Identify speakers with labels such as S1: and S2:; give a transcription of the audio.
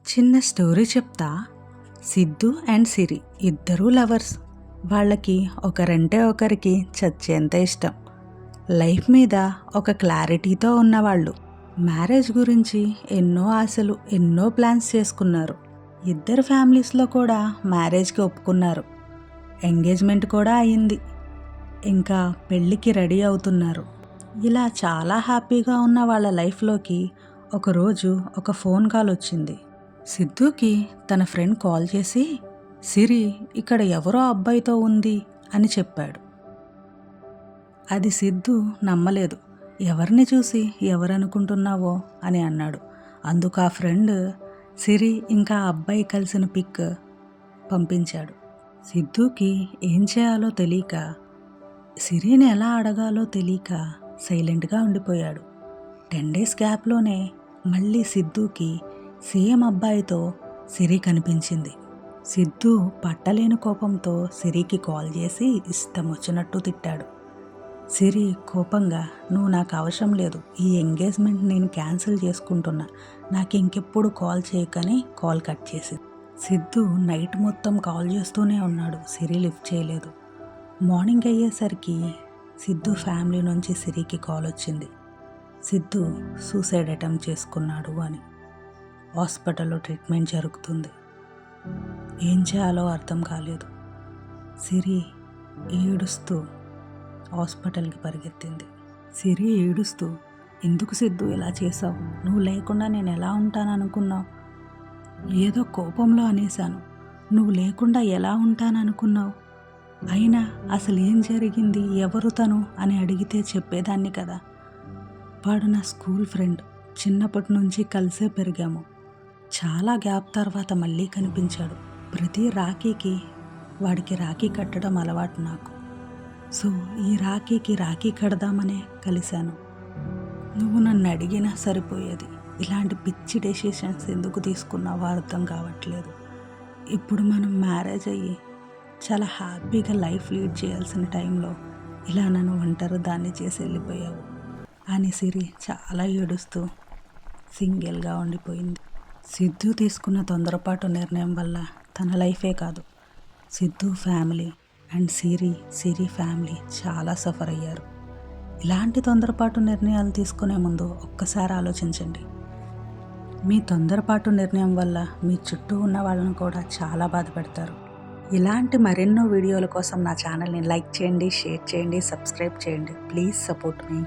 S1: చిన్న స్టోరీ చెప్తా. సిద్ధు అండ్ సిరి ఇద్దరూ లవర్స్. వాళ్ళకి ఒకరంటే ఒకరికి చచ్చేంత ఇష్టం. లైఫ్ మీద ఒక క్లారిటీతో ఉన్నవాళ్ళు. మ్యారేజ్ గురించి ఎన్నో ఆశలు, ఎన్నో ప్లాన్స్ చేసుకున్నారు. ఇద్దరు ఫ్యామిలీస్లో కూడా మ్యారేజ్కి ఒప్పుకున్నారు. ఎంగేజ్మెంట్ కూడా అయింది. ఇంకా పెళ్ళికి రెడీ అవుతున్నారు. ఇలా చాలా హ్యాపీగా ఉన్న వాళ్ళ లైఫ్లోకి ఒకరోజు ఒక ఫోన్ కాల్ వచ్చింది. సిద్ధుకి తన ఫ్రెండ్ కాల్ చేసి, సిరి ఇక్కడ ఎవరో అబ్బాయితో ఉంది అని చెప్పాడు. అది సిద్ధు నమ్మలేదు. ఎవరిని చూసి ఎవరనుకుంటున్నావో అని అన్నాడు. అందుకు ఆ ఫ్రెండ్ సిరి ఇంకా అబ్బాయి కలిసిన పిక్ పంపించాడు. సిద్ధుకి ఏం చేయాలో తెలియక, సిరిని ఎలా అడగాలో తెలియక సైలెంట్గా ఉండిపోయాడు. 10 days గ్యాప్లోనే మళ్ళీ సిద్ధుకి సేమ్ అబ్బాయితో సిరి కనిపించింది. సిద్ధు పట్టలేని కోపంతో సిరికి కాల్ చేసి ఇష్టం వచ్చినట్టు తిట్టాడు. సిరి కోపంగా, నువ్వు నాకు అవసరం లేదు, ఈ ఎంగేజ్మెంట్ నేను క్యాన్సిల్ చేసుకుంటున్నా, నాకు ఇంకెప్పుడు కాల్ చేయకని కాల్ కట్ చేసింది. సిద్ధు నైట్ మొత్తం కాల్ చేస్తూనే ఉన్నాడు. సిరి లిఫ్ట్ చేయలేదు. మార్నింగ్ అయ్యేసరికి సిద్ధు ఫ్యామిలీ నుంచి సిరికి కాల్ వచ్చింది. సిద్ధు సూసైడ్ అటెంప్ట్ చేసుకున్నాడు అని. హాస్పిటల్లో ట్రీట్మెంట్ జరుగుతుంది. ఏం చేయాలో అర్థం కాలేదు. సిరి ఏడుస్తూ హాస్పిటల్కి పరిగెత్తింది. సిరి ఏడుస్తూ, ఎందుకు సిద్ధు ఇలా చేసావు? నువ్వు లేకుండా నేను ఎలా ఉంటాననుకున్నావు? ఏదో కోపంలో అనేశాను. నువ్వు లేకుండా ఎలా ఉంటాననుకున్నావు? అయినా అసలు ఏం జరిగింది, ఎవరు తను అని అడిగితే చెప్పేదాన్ని కదా. వాడు నా స్కూల్ ఫ్రెండ్. చిన్నప్పటి నుంచి కలిసే పెరిగాము. చాలా గ్యాప్ తర్వాత మళ్ళీ కనిపించాడు. ప్రతి రాఖీకి వాడికి రాఖీ కట్టడం అలవాటు నాకు. సో ఈ రాఖీకి రాఖీ కడదామనే కలిశాను. నువ్వు నన్ను అడిగినా సరిపోయేది. ఇలాంటి పిచ్చి డెసిషన్స్ ఎందుకు తీసుకున్నావో అర్థం కావట్లేదు. ఇప్పుడు మనం మ్యారేజ్ అయ్యి చాలా హ్యాపీగా లైఫ్ లీడ్ చేయాల్సిన టైంలో ఇలా నన్ను ఒంటరి దాన్ని చేసి వెళ్ళిపోయావు అని సిరి చాలా ఏడుస్తూ సింగిల్గా ఉండిపోయింది. సిద్ధు తీసుకున్న తొందరపాటు నిర్ణయం వల్ల తన లైఫే కాదు, Siddhu family and Siri family చాలా సఫర్ అయ్యారు. ఇలాంటి తొందరపాటు నిర్ణయాలు తీసుకునే ముందు ఒక్కసారి ఆలోచించండి. మీ తొందరపాటు నిర్ణయం వల్ల మీ చుట్టూ ఉన్న వాళ్ళను కూడా చాలా బాధపెడతారు. ఇలాంటి మరెన్నో వీడియోల కోసం నా ఛానల్ని లైక్ చేయండి, షేర్ చేయండి, సబ్స్క్రైబ్ చేయండి. Please support me.